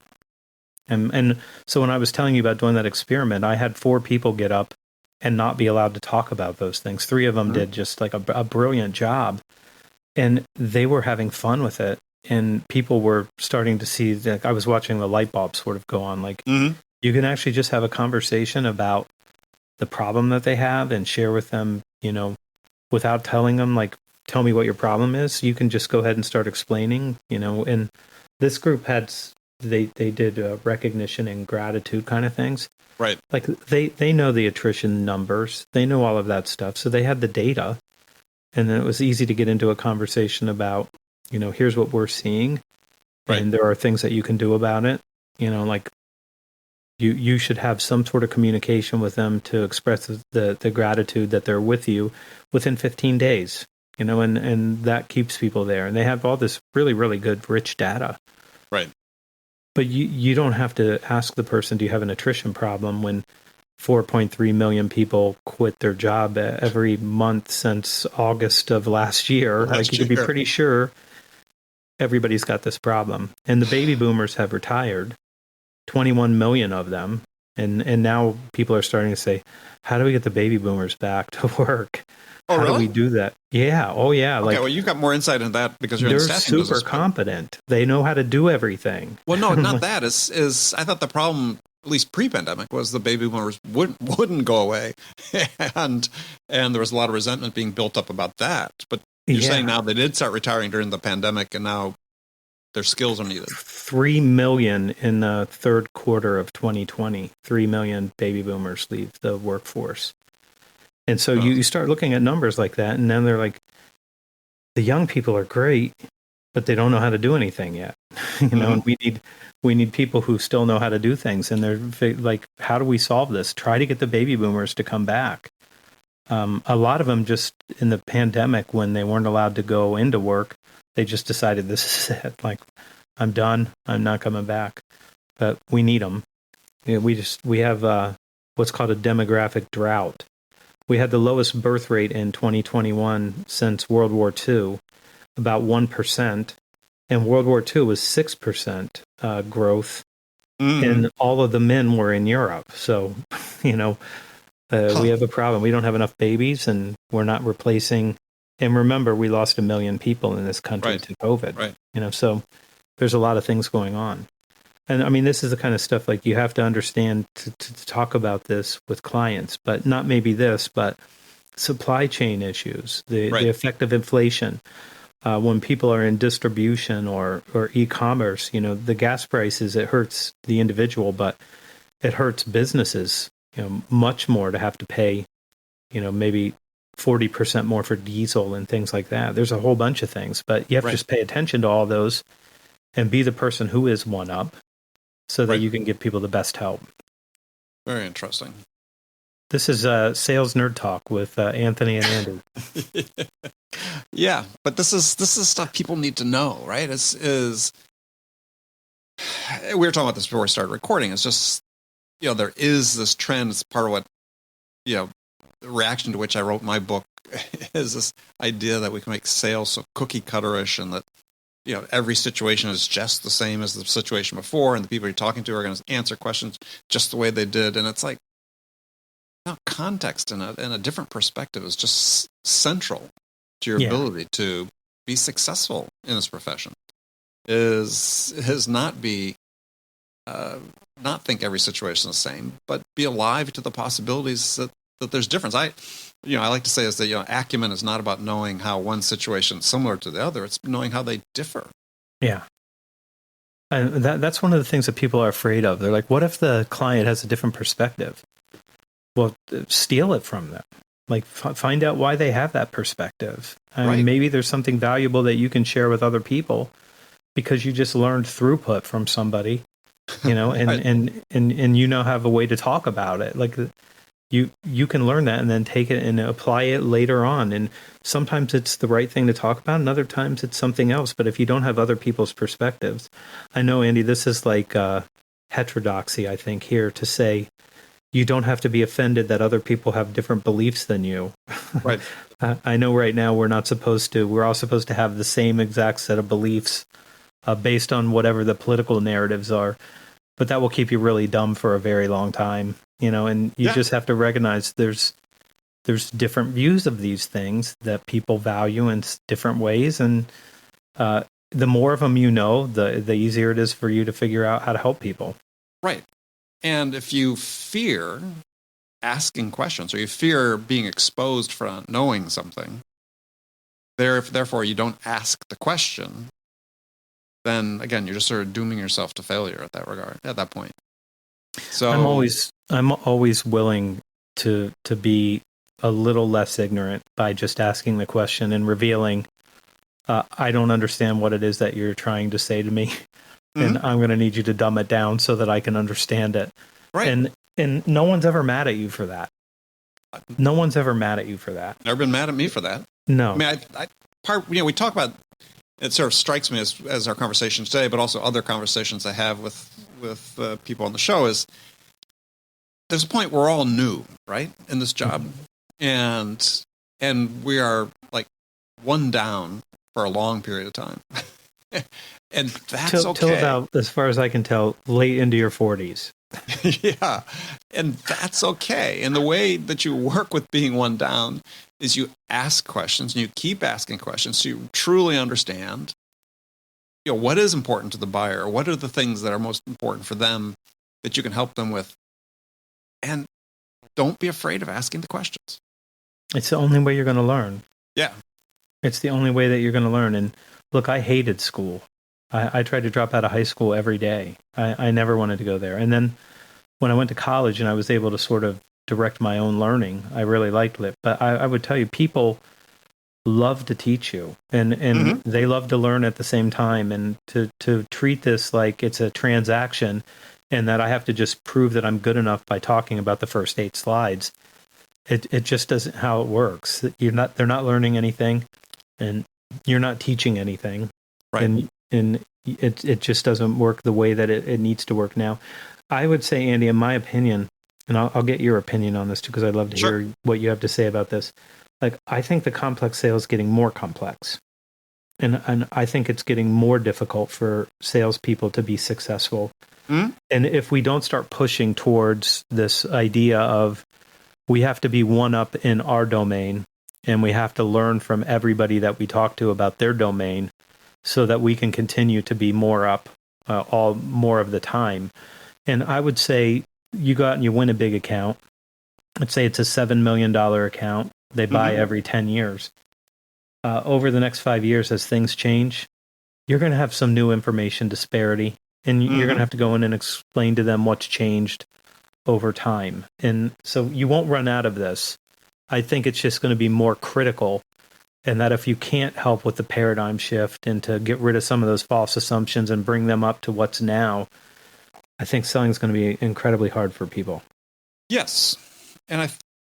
And so when I was telling you about doing that experiment, I had 4 people get up and not be allowed to talk about those things. 3 of them did just like a brilliant job, and they were having fun with it. And people were starting to see that I was watching the light bulb sort of go on. Like you can actually just have a conversation about the problem that they have and share with them, without telling them, like, tell me what your problem is. You can just go ahead and start explaining, and this group they did recognition and gratitude kind of things. Right. Like they know the attrition numbers. They know all of that stuff. So they had the data. And then it was easy to get into a conversation about, here's what we're seeing. Right. And there are things that you can do about it. Like you should have some sort of communication with them to express the gratitude that they're with you within 15 days. And that keeps people there. And they have all this really, really good, rich data. Right. But you don't have to ask the person, do you have an attrition problem, when 4.3 million people quit their job every month since August of last year. You can be pretty sure everybody's got this problem. And the baby boomers have retired, 21 million of them. And now people are starting to say, how do we get the baby boomers back to work? How do we do that? Yeah. Oh, yeah. Okay, well, you've got more insight into that because you're in the staffing business. They're super competent. They know how to do everything. Well, no, not that. Is I thought the problem, at least pre-pandemic, was the baby boomers wouldn't go away, and there was a lot of resentment being built up about that. But you're saying now they did start retiring during the pandemic, and now their skills are needed. 3 million in the third quarter of 2020. 3 million baby boomers leave the workforce. And so you start looking at numbers like that, and then they're like, the young people are great, but they don't know how to do anything yet. And we need people who still know how to do things. And they're like, how do we solve this? Try to get the baby boomers to come back. A lot of them just in the pandemic, when they weren't allowed to go into work, they just decided this is it. Like, I'm done. I'm not coming back. But we need them. We have what's called a demographic drought. We had the lowest birth rate in 2021 since World War II, about 1%. And World War II was 6% growth. And all of the men were in Europe. So, we have a problem. We don't have enough babies, and we're not replacing. And remember, we lost 1 million people in this country to COVID. Right. So there's a lot of things going on. And I mean, this is the kind of stuff, like, you have to understand to talk about this with clients, but not maybe this, but supply chain issues, the effect of inflation. when people are in distribution or e-commerce, the gas prices, it hurts the individual, but it hurts businesses, much more to have to pay, maybe 40% more for diesel and things like that. There's a whole bunch of things, but you have to just pay attention to all those and be the person who is one up so that you can give people the best help. Very interesting. This is Sales Nerd Talk with Anthony and Andy. Yeah, but this is stuff people need to know, right? Is we were talking about this before we started recording. It's just, there is this trend. It's part of what, the reaction to which I wrote my book is this idea that we can make sales so cookie cutterish, and that, every situation is just the same as the situation before, and the people you're talking to are going to answer questions just the way they did. And it's like, context and a different perspective is just central to your ability to be successful in this profession. Is not think every situation is the same, but be alive to the possibilities that there's difference. I like to say is that acumen is not about knowing how one situation is similar to the other. It's knowing how they differ. Yeah. And that's one of the things that people are afraid of. They're like, what if the client has a different perspective? Well, steal it from them. Like, find out why they have that perspective. I mean, maybe there's something valuable that you can share with other people because you just learned throughput from somebody, and have a way to talk about it. Like, you can learn that and then take it and apply it later on. And sometimes it's the right thing to talk about, and other times it's something else. But if you don't have other people's perspectives, I know, Andy, this is like heterodoxy, I think, here to say, you don't have to be offended that other people have different beliefs than you. Right. I know right now we're all supposed to have the same exact set of beliefs based on whatever the political narratives are. But that will keep you really dumb for a very long time, and you just have to recognize there's different views of these things that people value in different ways. And the more of them the easier it is for you to figure out how to help people. Right. And if you fear asking questions, or you fear being exposed for not knowing something, therefore you don't ask the question, then again, you're just sort of dooming yourself to failure at that point. So I'm always willing to be a little less ignorant by just asking the question and revealing, I don't understand what it is that you're trying to say to me. And I'm going to need you to dumb it down so that I can understand it. Right. And no one's ever mad at you for that. No one's ever mad at you for that. Never been mad at me for that. No. I mean, we talk about, it sort of strikes me as our conversation today, but also other conversations I have with people on the show, is there's a point we're all new, right, in this job. And we are like one down for a long period of time. And that's okay. Till about, as far as I can tell, late into your 40s. Yeah. And that's okay. And the way that you work with being one down is you ask questions, and you keep asking questions so you truly understand, what is important to the buyer? What are the things that are most important for them that you can help them with? And don't be afraid of asking the questions. It's the only way you're going to learn. Yeah. It's the only way that you're going to learn. And look, I hated school. I tried to drop out of high school every day. I never wanted to go there. And then when I went to college and I was able to sort of direct my own learning, I really liked it. But I would tell you, people love to teach you, and they love to learn at the same time. And to treat this like it's a transaction and that I have to just prove that I'm good enough by talking about the first 8 slides, it just doesn't how it works. They're not learning anything, and you're not teaching anything. Right. And it just doesn't work the way that it needs to work now. I would say, Andy, in my opinion, and I'll get your opinion on this too, because I'd love to hear what you have to say about this. Like, I think the complex sale is getting more complex. And I think it's getting more difficult for salespeople to be successful. And if we don't start pushing towards this idea of we have to be one up in our domain, and we have to learn from everybody that we talk to about their domain, so that we can continue to be more up more of the time. And I would say you go out and you win a big account. Let's say it's a $7 million account. They buy every 10 years. over the next 5 years, as things change, you're going to have some new information disparity, and you're going to have to go in and explain to them what's changed over time. And so you won't run out of this. I think it's just going to be more critical, and that if you can't help with the paradigm shift and to get rid of some of those false assumptions and bring them up to what's now, I think selling is going to be incredibly hard for people. Yes. And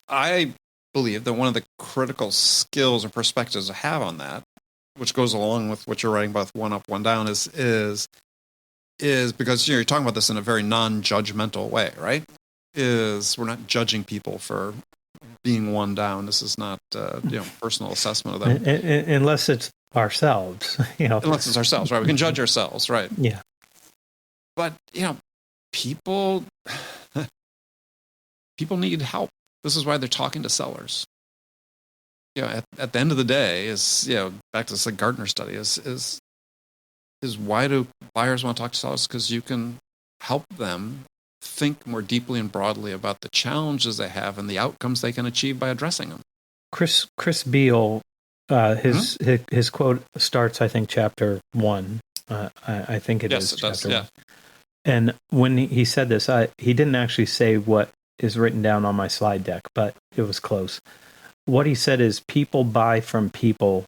I believe that one of the critical skills and perspectives to have on that, which goes along with what you're writing about one up, one down, is because you're talking about this in a very non-judgmental way, right? Is we're not judging people for being one down. This is not personal assessment of them, unless it's ourselves. Unless it's ourselves, right? We can judge ourselves, right? Yeah. But people need help. This is why they're talking to sellers. At the end of the day, is back to this Gartner study is why do buyers want to talk to sellers? Because you can help them think more deeply and broadly about the challenges they have and the outcomes they can achieve by addressing them. Chris Beall, his quote starts, I think, chapter 1. I think it is chapter 1. And when he said this, he didn't actually say what is written down on my slide deck, but it was close. What he said is people buy from people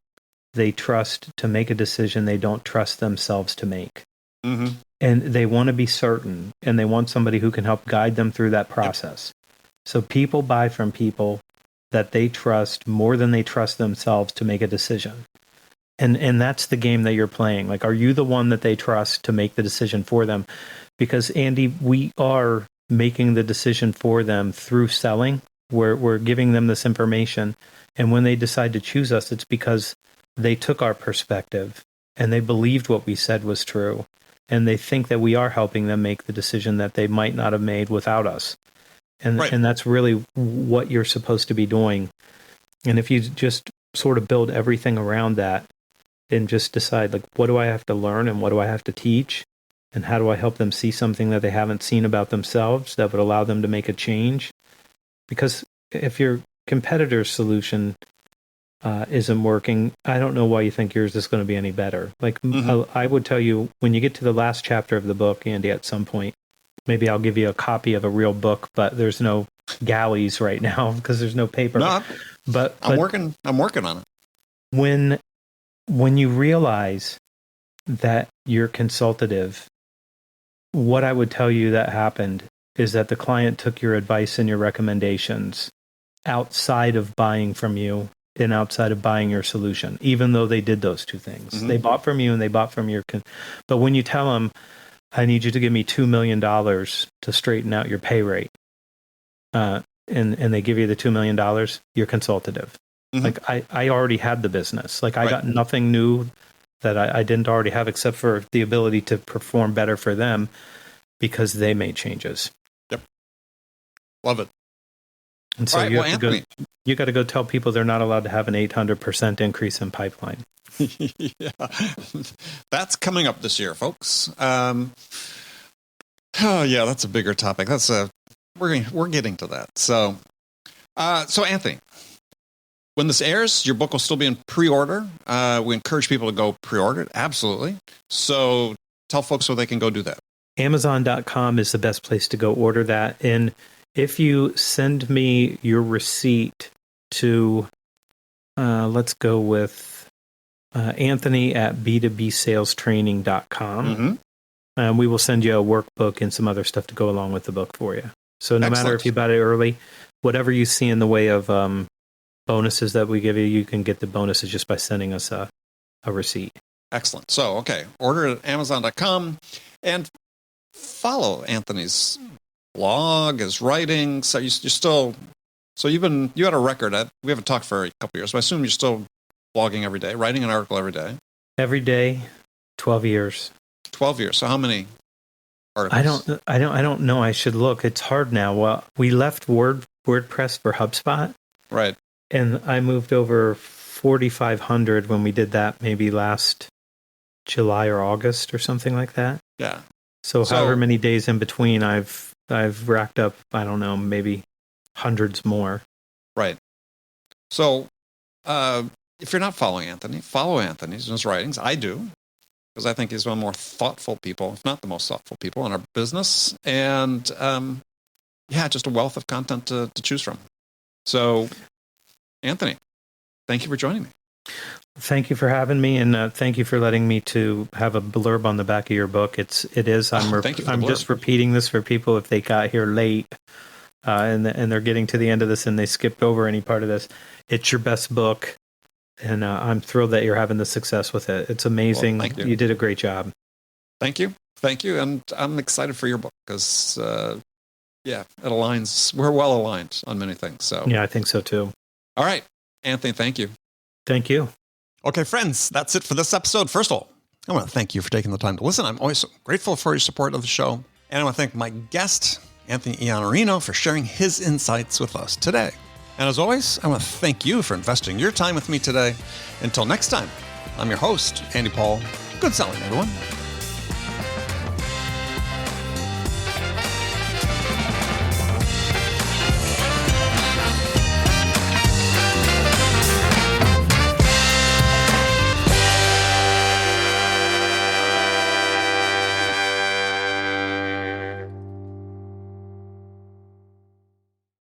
they trust to make a decision they don't trust themselves to make. Mm-hmm. And they want to be certain, and they want somebody who can help guide them through that process. Yep. So people buy from people that they trust more than they trust themselves to make a decision. And that's the game that you're playing. Like, are you the one that they trust to make the decision for them? Because, Andy, we are making the decision for them through selling. We're giving them this information. And when they decide to choose us, it's because they took our perspective and they believed what we said was true. And they think that we are helping them make the decision that they might not have made without us. And right. And that's really what you're supposed to be doing. And if you just sort of build everything around that and just decide, like, what do I have to learn and what do I have to teach? And how do I help them see something that they haven't seen about themselves that would allow them to make a change? Because if your competitor's solution isn't working, I don't know why you think yours is going to be any better. Like, I would tell you, when you get to the last chapter of the book, Andy, at some point, maybe I'll give you a copy of a real book, but there's no galleys right now because there's no paper. No, but I'm working on it. When you realize that you're consultative, what I would tell you that happened is that the client took your advice and your recommendations outside of buying from you and outside of buying your solution, even though they did those two things. Mm-hmm. They bought from you and they bought from your... But when you tell them, I need you to give me $2 million to straighten out your pay rate, and they give you the $2 million, you're consultative. Mm-hmm. Like, I already had the business. Like, I got nothing new that I didn't already have except for the ability to perform better for them because they made changes. Yep. Love it. And so you got to go tell people they're not allowed to have an 800% increase in pipeline. Yeah, that's coming up this year, folks. Oh yeah, that's a bigger topic. We're getting to that. So Anthony, when this airs, your book will still be in pre-order. We encourage people to go pre-order it. Absolutely. So tell folks where they can go do that. Amazon.com is the best place to go order that. And if you send me your receipt to, let's go with Anthony at b2bsalestraining.com, we will send you a workbook and some other stuff to go along with the book for you. So no matter if you bought it early, whatever you see in the way of bonuses that we give you, you can get the bonuses just by sending us a receipt. Excellent. So, okay, order it at Amazon.com and follow Anthony's blog, his writing. So you had a record. We haven't talked for a couple years, but I assume you're still blogging every day, writing an article every day. Every day, 12 years. 12 years. So how many articles? I don't know. I should look. It's hard now. Well, we left WordPress for HubSpot. Right. And I moved over 4,500 when we did that, maybe last July or August or something like that. Yeah. So however many days in between, I've racked up, I don't know, maybe hundreds more. Right. So if you're not following Anthony, follow Anthony's in his writings. I do, because I think he's one of the more thoughtful people, if not the most thoughtful people in our business. And just a wealth of content to choose from. So, Anthony, thank you for joining me. Thank you for having me, and thank you for letting me to have a blurb on the back of your book. It is. I'm just repeating this for people if they got here late, and they're getting to the end of this and they skipped over any part of this. It's your best book, and I'm thrilled that you're having the success with it. It's amazing. Well, thank you. You did a great job. Thank you, and I'm excited for your book because it aligns. We're well aligned on many things. So yeah, I think so too. All right, Anthony, thank you. Thank you. Okay, friends, that's it for this episode. First of all, I want to thank you for taking the time to listen. I'm always grateful for your support of the show. And I want to thank my guest, Anthony Iannarino, for sharing his insights with us today. And as always, I want to thank you for investing your time with me today. Until next time, I'm your host, Andy Paul. Good selling, everyone.